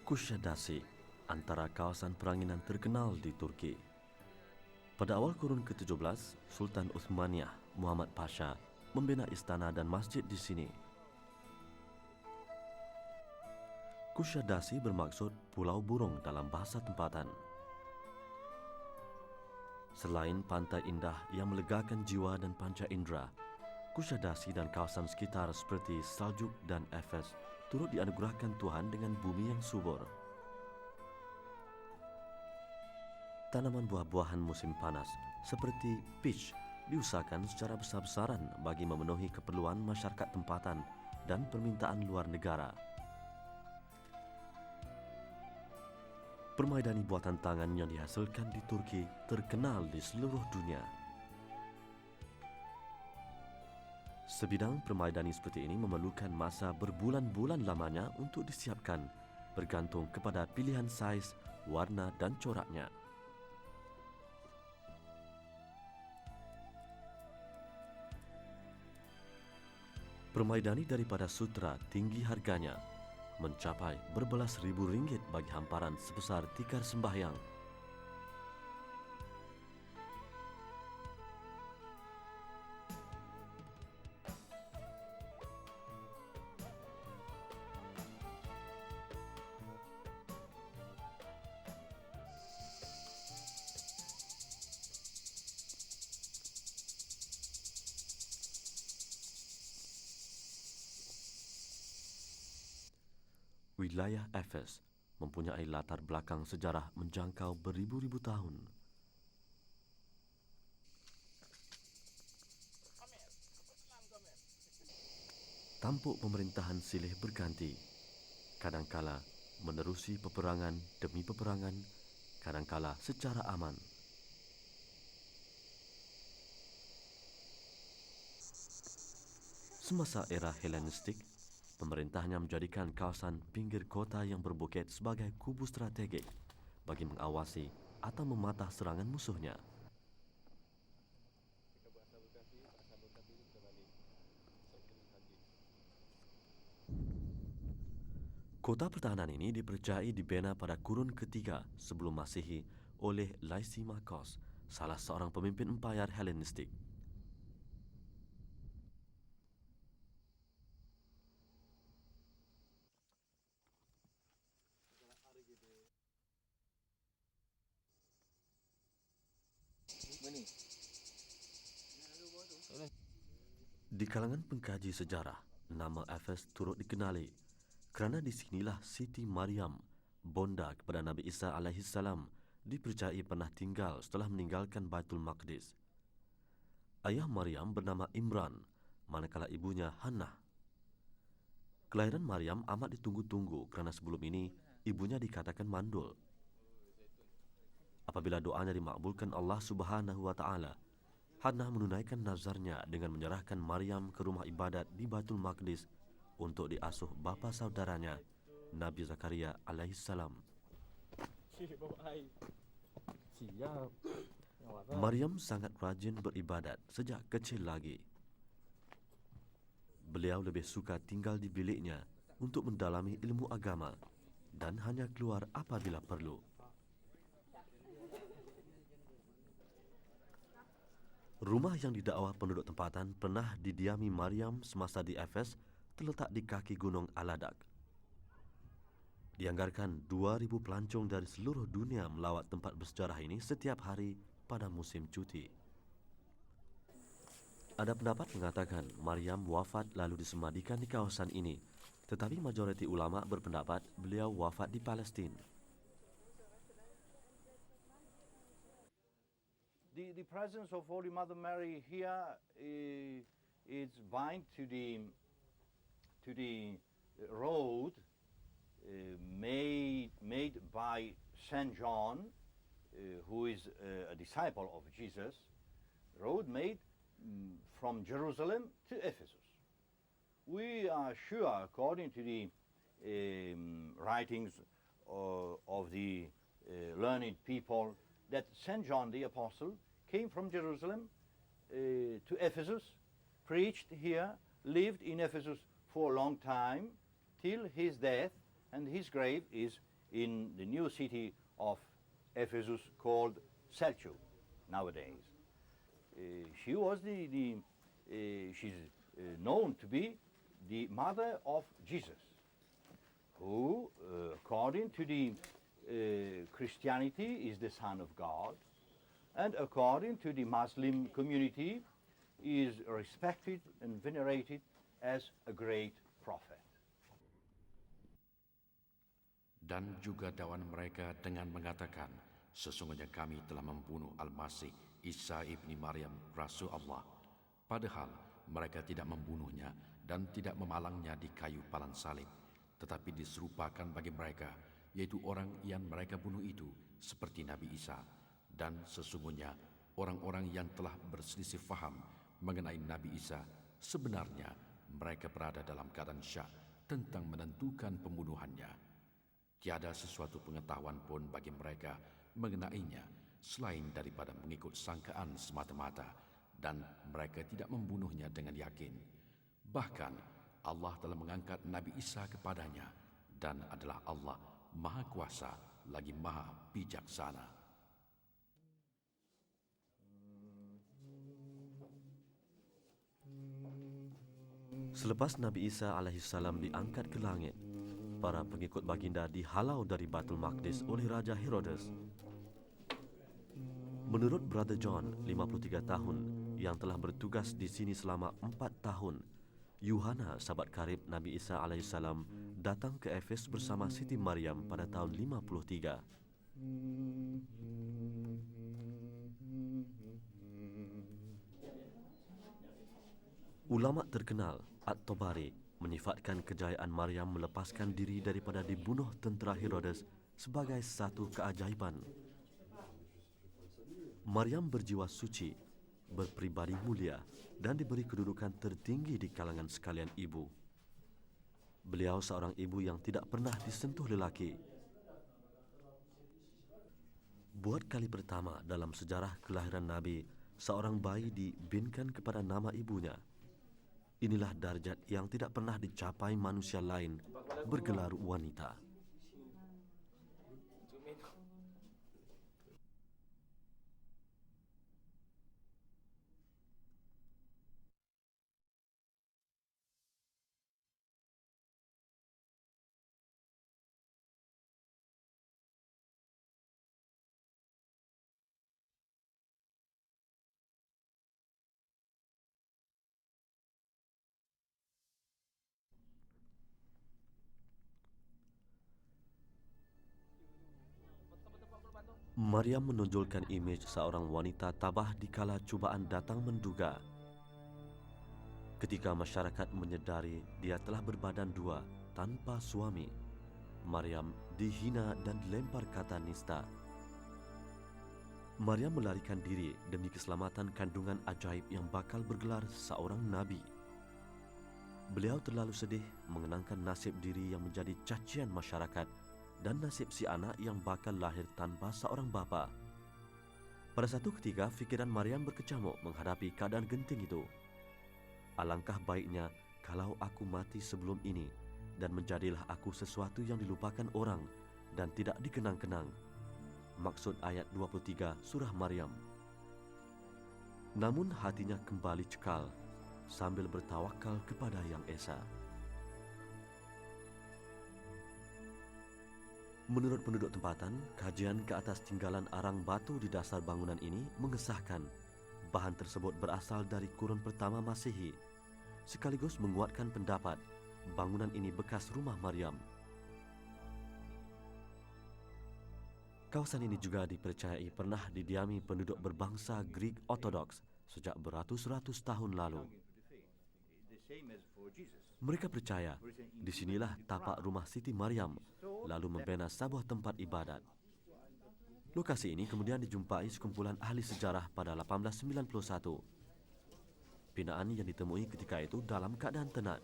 Kushadasi, antara kawasan peranginan terkenal di Turki. Pada awal kurun ke-17, Sultan Uthmaniyah Muhammad Pasha membina istana dan masjid di sini. Kushadasi bermaksud pulau burung dalam bahasa tempatan. Selain pantai indah yang melegakan jiwa dan panca indera, Kushadasi dan kawasan sekitar seperti Saljuk dan Efes turut dianugerahkan Tuhan dengan bumi yang subur. Tanaman buah-buahan musim panas seperti peach diusahakan secara besar-besaran bagi memenuhi keperluan masyarakat tempatan dan permintaan luar negara. Permaidani buatan tangan yang dihasilkan di Turki terkenal di seluruh dunia. Sebidang permaidani seperti ini memerlukan masa berbulan-bulan lamanya untuk disiapkan, bergantung kepada pilihan saiz, warna dan coraknya. Permaidani daripada sutra tinggi harganya, mencapai berbelas ribu ringgit bagi hamparan sebesar tikar sembahyang. Wilayah Efes mempunyai latar belakang sejarah menjangkau beribu-ribu tahun. Tampuk pemerintahan silih berganti, kadangkala menerusi peperangan demi peperangan, kadangkala secara aman. Semasa era Helenistik, pemerintahnya menjadikan kawasan pinggir kota yang berbukit sebagai kubu strategik bagi mengawasi atau mematah serangan musuhnya. Kota pertahanan ini dipercayai dibina pada kurun ketiga sebelum Masehi oleh Lysimachos, salah seorang pemimpin empayar Helenistik. Di kalangan pengkaji sejarah, nama Efes turut dikenali kerana di sinilah Siti Maryam, bonda kepada Nabi Isa alaihissalam, dipercayai pernah tinggal setelah meninggalkan Baitul Maqdis. Ayah Maryam bernama Imran, manakala ibunya Hannah. Kelahiran Maryam amat ditunggu-tunggu kerana sebelum ini ibunya dikatakan mandul. Apabila doanya dimakbulkan Allah Subhanahu wa taala, Hannah menunaikan nazarnya dengan menyerahkan Maryam ke rumah ibadat di Baitul Maqdis untuk diasuh bapa saudaranya, Nabi Zakaria alaihissalam. Maryam sangat rajin beribadat sejak kecil lagi. Beliau lebih suka tinggal di biliknya untuk mendalami ilmu agama dan hanya keluar apabila perlu. Rumah yang didakwa penduduk tempatan pernah didiami Maryam semasa di Efes terletak di kaki gunung Aladak. Dianggarkan 2,000 pelancong dari seluruh dunia melawat tempat bersejarah ini setiap hari pada musim cuti. Ada pendapat mengatakan Maryam wafat lalu disemadikan di kawasan ini, tetapi majoriti ulama berpendapat beliau wafat di Palestin. The presence of Holy Mother Mary here is bind to the road made by Saint John, who is a disciple of Jesus. Road made from Jerusalem to Ephesus. We are sure, according to the writings of the learned people, that St. John the Apostle came from Jerusalem to Ephesus, preached here, lived in Ephesus for a long time, till his death, and his grave is in the new city of Ephesus called Selçuk nowadays. She was she's known to be the mother of Jesus, who, according to the Christianity, is the Son of God, and according to the Muslim community, is respected and venerated as a great prophet. Dan juga dakwaan mereka dengan mengatakan, sesungguhnya kami telah membunuh Al-Masih Isa ibni Maryam, Rasul Allah. Padahal mereka tidak membunuhnya dan tidak memalangnya di kayu palan salib, tetapi diserupakan bagi mereka, yaitu orang yang mereka bunuh itu seperti Nabi Isa. Dan sesungguhnya orang-orang yang telah berselisih faham mengenai Nabi Isa, sebenarnya mereka berada dalam keadaan syak tentang menentukan pembunuhannya. Tiada sesuatu pengetahuan pun bagi mereka mengenainya selain daripada mengikut sangkaan semata-mata, dan mereka tidak membunuhnya dengan yakin. Bahkan Allah telah mengangkat Nabi Isa kepadanya, dan adalah Allah Maha Kuasa lagi Maha Bijaksana. Selepas Nabi Isa alaihissalam diangkat ke langit, para pengikut baginda dihalau dari Baitul Maqdis oleh Raja Herodes. Menurut Brother John, 53 tahun, yang telah bertugas di sini selama 4 tahun, Yuhana, sahabat karib Nabi Isa alaihissalam, datang ke Efes bersama Siti Maryam pada tahun 53. Ulama terkenal At-Tabari menyifatkan kejayaan Maryam melepaskan diri daripada dibunuh tentera Herodes sebagai satu keajaiban. Maryam berjiwa suci, berpribadi mulia dan diberi kedudukan tertinggi di kalangan sekalian ibu. Beliau seorang ibu yang tidak pernah disentuh lelaki. Buat kali pertama dalam sejarah kelahiran Nabi, seorang bayi dibinkan kepada nama ibunya. Inilah darjat yang tidak pernah dicapai manusia lain bergelar wanita. Maryam menonjolkan imej seorang wanita tabah dikala cubaan datang menduga. Ketika masyarakat menyedari dia telah berbadan dua tanpa suami, Maryam dihina dan dilempar kata nista. Maryam melarikan diri demi keselamatan kandungan ajaib yang bakal bergelar seorang nabi. Beliau terlalu sedih mengenangkan nasib diri yang menjadi cacian masyarakat dan nasib si anak yang bakal lahir tanpa seorang bapa. Pada satu ketika, fikiran Maryam berkecamuk menghadapi keadaan genting itu. Alangkah baiknya kalau aku mati sebelum ini, dan menjadilah aku sesuatu yang dilupakan orang dan tidak dikenang-kenang. Maksud ayat 23 surah Maryam. Namun hatinya kembali cekal sambil bertawakal kepada Yang Esa. Menurut penduduk tempatan, kajian ke atas tinggalan arang batu di dasar bangunan ini mengesahkan bahan tersebut berasal dari kurun pertama Masehi, sekaligus menguatkan pendapat bangunan ini bekas rumah Maryam. Kawasan ini juga dipercayai pernah didiami penduduk berbangsa Greek Orthodox sejak beratus-ratus tahun lalu. Mereka percaya di sinilah tapak rumah Siti Maryam, lalu membina sebuah tempat ibadat. Lokasi ini kemudian dijumpai sekumpulan ahli sejarah pada 1891. Binaan yang ditemui ketika itu dalam keadaan tenat.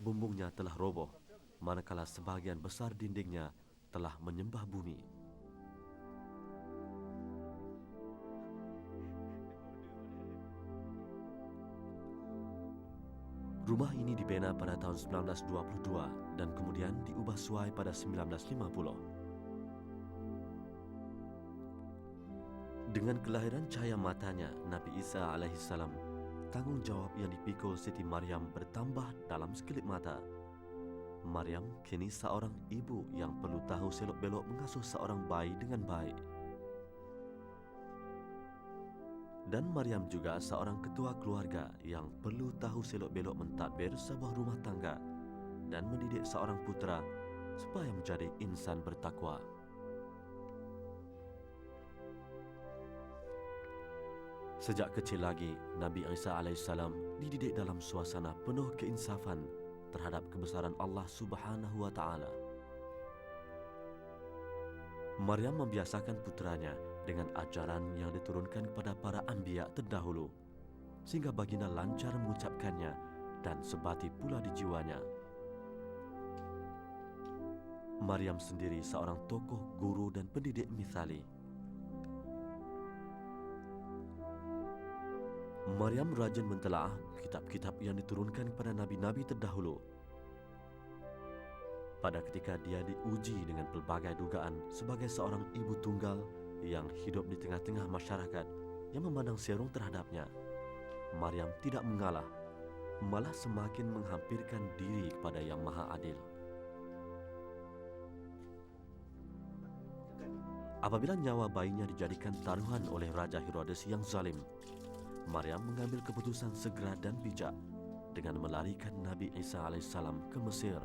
Bumbungnya telah roboh, manakala sebahagian besar dindingnya telah menyembah bumi. Rumah ini dibina pada tahun 1922 dan kemudian diubah suai pada 1950. Dengan kelahiran cahaya matanya, Nabi Isa alaihissalam, tanggungjawab yang dipikul Siti Maryam bertambah dalam sekelip mata. Maryam kini seorang ibu yang perlu tahu selok-belok mengasuh seorang bayi dengan baik. Dan Maryam juga seorang ketua keluarga yang perlu tahu selok-belok mentadbir sebuah rumah tangga dan mendidik seorang putera supaya menjadi insan bertakwa. Sejak kecil lagi, Nabi Isa alaihissalam dididik dalam suasana penuh keinsafan terhadap kebesaran Allah Subhanahu wa Ta'ala. Maryam membiasakan puteranya dengan ajaran yang diturunkan kepada para anbiya terdahulu, sehingga baginda lancar mengucapkannya dan sebati pula di jiwanya. Maryam sendiri seorang tokoh, guru dan pendidik mithali. Maryam rajin mentelaah kitab-kitab yang diturunkan kepada nabi-nabi terdahulu. Pada ketika dia diuji dengan pelbagai dugaan sebagai seorang ibu tunggal yang hidup di tengah-tengah masyarakat yang memandang serong terhadapnya, Maryam tidak mengalah, malah semakin menghampirkan diri kepada Yang Maha Adil. Apabila nyawa bayinya dijadikan taruhan oleh Raja Herodes yang zalim, Maryam mengambil keputusan segera dan bijak dengan melarikan Nabi Isa alaihissalam ke Mesir.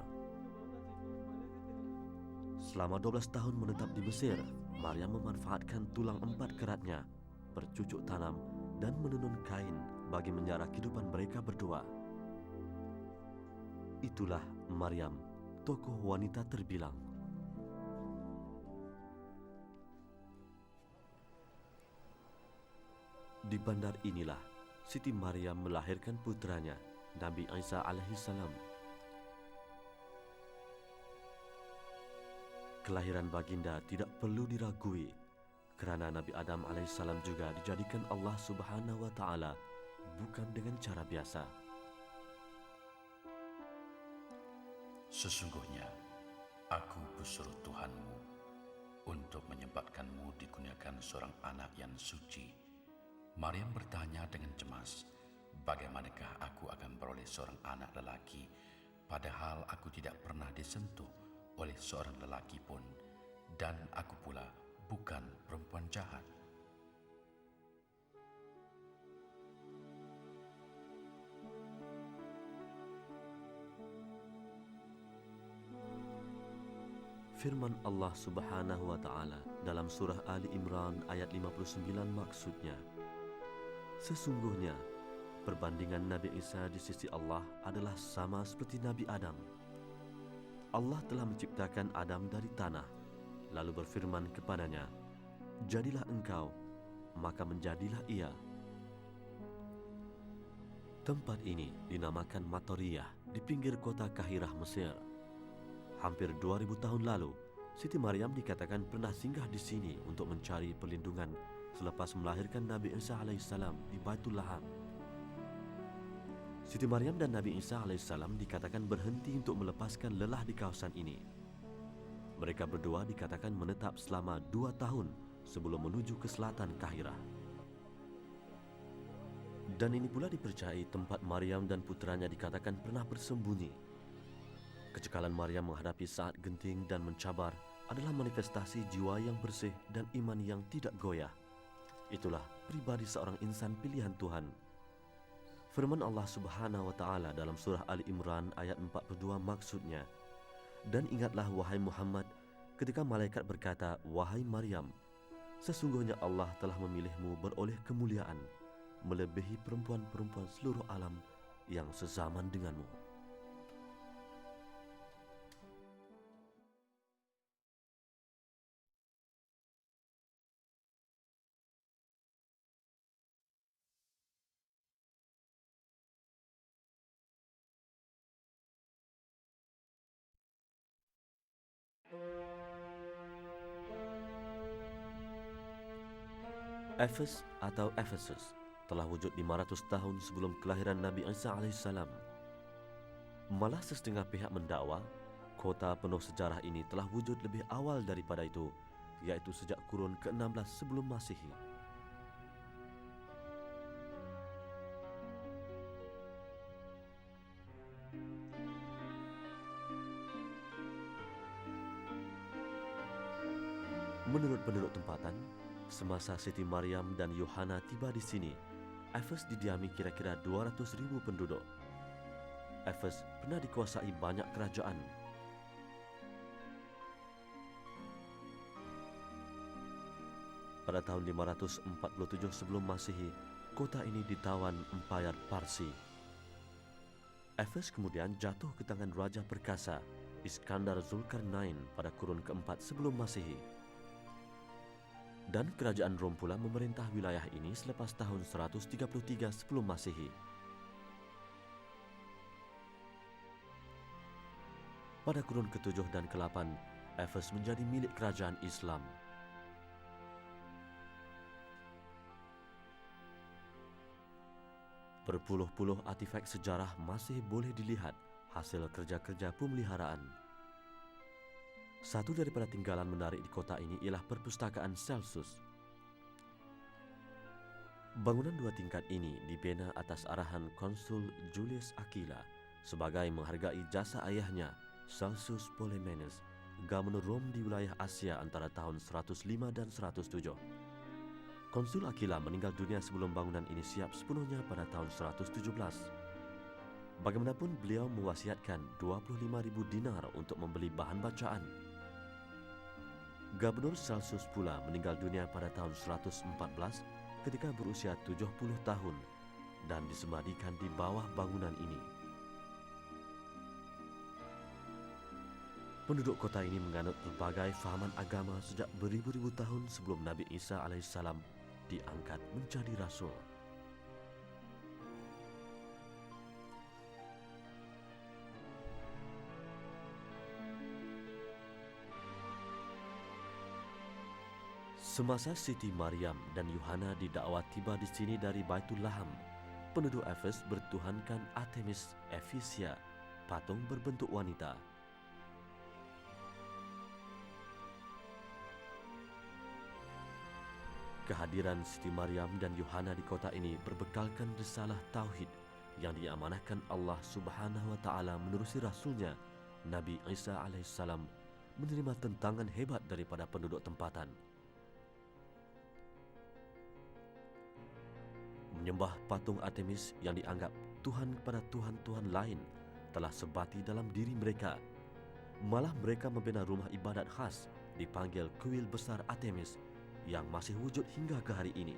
Selama 12 tahun menetap di Mesir, Maryam memanfaatkan tulang 4 keratnya, bercucuk tanam dan menenun kain bagi menjara kehidupan mereka berdua. Itulah Maryam, tokoh wanita terbilang. Di bandar inilah Siti Maryam melahirkan putranya, Nabi Isa alaihissalam. Kelahiran baginda tidak perlu diragui, kerana Nabi Adam alaihissalam juga dijadikan Allah Subhanahu wa Ta'ala bukan dengan cara biasa. Sesungguhnya, aku bersuruh Tuhanmu untuk menyebabkanmu dikurniakan seorang anak yang suci. Maryam bertanya dengan cemas, bagaimanakah aku akan beroleh seorang anak lelaki, padahal aku tidak pernah disentuh oleh seorang lelaki pun, dan aku pula bukan perempuan jahat. Firman Allah Subhanahu wa Ta'ala dalam surah Ali Imran ayat 59 maksudnya, sesungguhnya perbandingan Nabi Isa di sisi Allah adalah sama seperti Nabi Adam. Allah telah menciptakan Adam dari tanah, lalu berfirman kepadanya, jadilah engkau, maka menjadilah ia. Tempat ini dinamakan Matoriyah di pinggir kota Kahirah, Mesir. Hampir 2000 tahun lalu, Siti Maryam dikatakan pernah singgah di sini untuk mencari perlindungan selepas melahirkan Nabi Isa alaihissalam di Baitul Laham. Siti Maryam dan Nabi Isa alaihissalam dikatakan berhenti untuk melepaskan lelah di kawasan ini. Mereka berdua dikatakan menetap selama 2 tahun sebelum menuju ke selatan Kahirah. Dan ini pula dipercayai tempat Maryam dan putranya dikatakan pernah bersembunyi. Kecekalan Maryam menghadapi saat genting dan mencabar adalah manifestasi jiwa yang bersih dan iman yang tidak goyah. Itulah pribadi seorang insan pilihan Tuhan. Firman Allah Subhanahu wa Ta'ala dalam surah Ali Imran ayat 42 maksudnya, dan ingatlah wahai Muhammad ketika malaikat berkata, wahai Maryam, sesungguhnya Allah telah memilihmu beroleh kemuliaan melebihi perempuan-perempuan seluruh alam yang sezaman denganmu. Efes atau Efesus telah wujud 500 tahun sebelum kelahiran Nabi Isa alaihissalam. Malah sesetengah pihak mendakwa, kota penuh sejarah ini telah wujud lebih awal daripada itu, iaitu sejak kurun ke-16 sebelum Masehi. Menurut penduduk tempatan, semasa Siti Maryam dan Yohana tiba di sini, Efes didiami kira-kira 200,000 penduduk. Efes pernah dikuasai banyak kerajaan. Pada tahun 547 sebelum Masehi, kota ini ditawan Empayar Parsi. Efes kemudian jatuh ke tangan Raja Perkasa, Iskandar Zulkarnain pada kurun keempat sebelum Masehi. Dan kerajaan Rom pula memerintah wilayah ini selepas tahun 133 sebelum Masehi. Pada kurun ke-7 dan ke-8, Efes menjadi milik kerajaan Islam. Berpuluh-puluh artifak sejarah masih boleh dilihat hasil kerja-kerja pemeliharaan. Satu daripada tinggalan menarik di kota ini ialah perpustakaan Celsus. Bangunan 2 tingkat ini dibina atas arahan Konsul Julius Aquila sebagai menghargai jasa ayahnya, Celsus Polemenes, gubernur Rom di wilayah Asia antara tahun 105 dan 107. Konsul Aquila meninggal dunia sebelum bangunan ini siap sepenuhnya pada tahun 117. Bagaimanapun beliau mewasiatkan 25,000 dinar untuk membeli bahan bacaan. Gubernur Celsus pula meninggal dunia pada tahun 114 ketika berusia 70 tahun dan disembadikan di bawah bangunan ini. Penduduk kota ini menganut berbagai fahaman agama sejak beribu-ribu tahun sebelum Nabi Isa alaihissalam diangkat menjadi rasul. Semasa Siti Maryam dan Yohana didakwa tiba di sini dari Baitul Laham, penduduk Efes bertuhankan Artemis Ephesia, patung berbentuk wanita. Kehadiran Siti Maryam dan Yohana di kota ini berbekalkan risalah tauhid yang diamanahkan Allah Subhanahu wa taala menerusi rasulnya Nabi Isa alaihissalam menerima tentangan hebat daripada penduduk tempatan. Menyembah patung Artemis yang dianggap Tuhan kepada Tuhan-Tuhan lain telah sebati dalam diri mereka. Malah mereka membina rumah ibadat khas dipanggil Kuil Besar Artemis yang masih wujud hingga ke hari ini.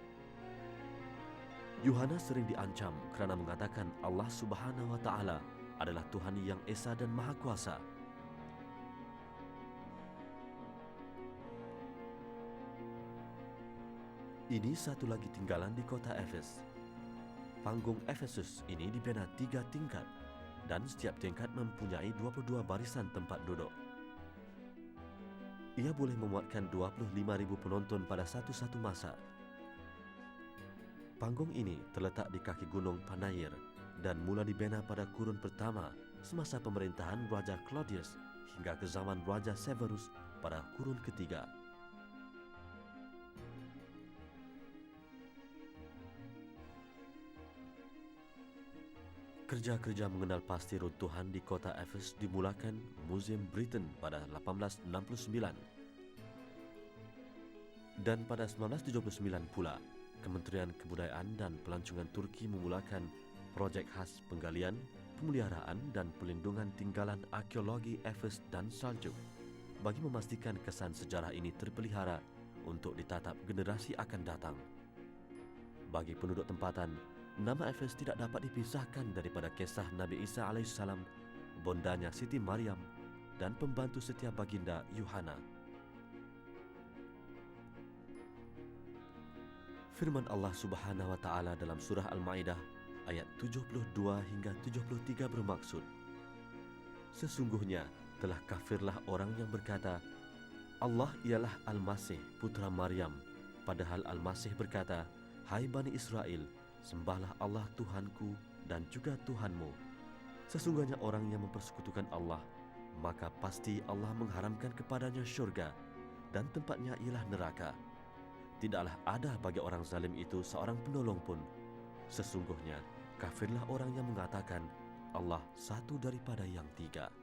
Yohana sering diancam kerana mengatakan Allah Subhanahu wa taala adalah Tuhan yang Esa dan Maha Kuasa. Ini satu lagi tinggalan di kota Efes. Panggung Efesus ini dibina 3 tingkat dan setiap tingkat mempunyai 22 barisan tempat duduk. Ia boleh memuatkan 25,000 penonton pada satu-satu masa. Panggung ini terletak di kaki gunung Panair dan mula dibina pada kurun pertama semasa pemerintahan Raja Claudius hingga ke zaman Raja Severus pada kurun ketiga. Kerja-kerja mengenal pasti runtuhan di kota Efes dimulakan Museum Britain pada 1869. Dan pada 1979 pula, Kementerian Kebudayaan dan Pelancongan Turki memulakan projek khas penggalian, pemeliharaan dan pelindungan tinggalan arkeologi Efes dan Saljuk bagi memastikan kesan sejarah ini terpelihara untuk ditatap generasi akan datang. Bagi penduduk tempatan, nama Efes tidak dapat dipisahkan daripada kisah Nabi Isa alaihissalam, bondanya Siti Maryam dan pembantu setia baginda Yohana. Firman Allah Subhanahu wa taala dalam surah Al-Maidah ayat 72 hingga 73 bermaksud, sesungguhnya telah kafirlah orang yang berkata, Allah ialah Al-Masih putra Maryam, padahal Al-Masih berkata, hai Bani Israel, sembahlah Allah Tuhanku dan juga Tuhanmu. Sesungguhnya orang yang mempersekutukan Allah, maka pasti Allah mengharamkan kepadanya syurga dan tempatnya ialah neraka. Tidaklah ada bagi orang zalim itu seorang penolong pun. Sesungguhnya kafirlah orang yang mengatakan Allah satu daripada yang tiga.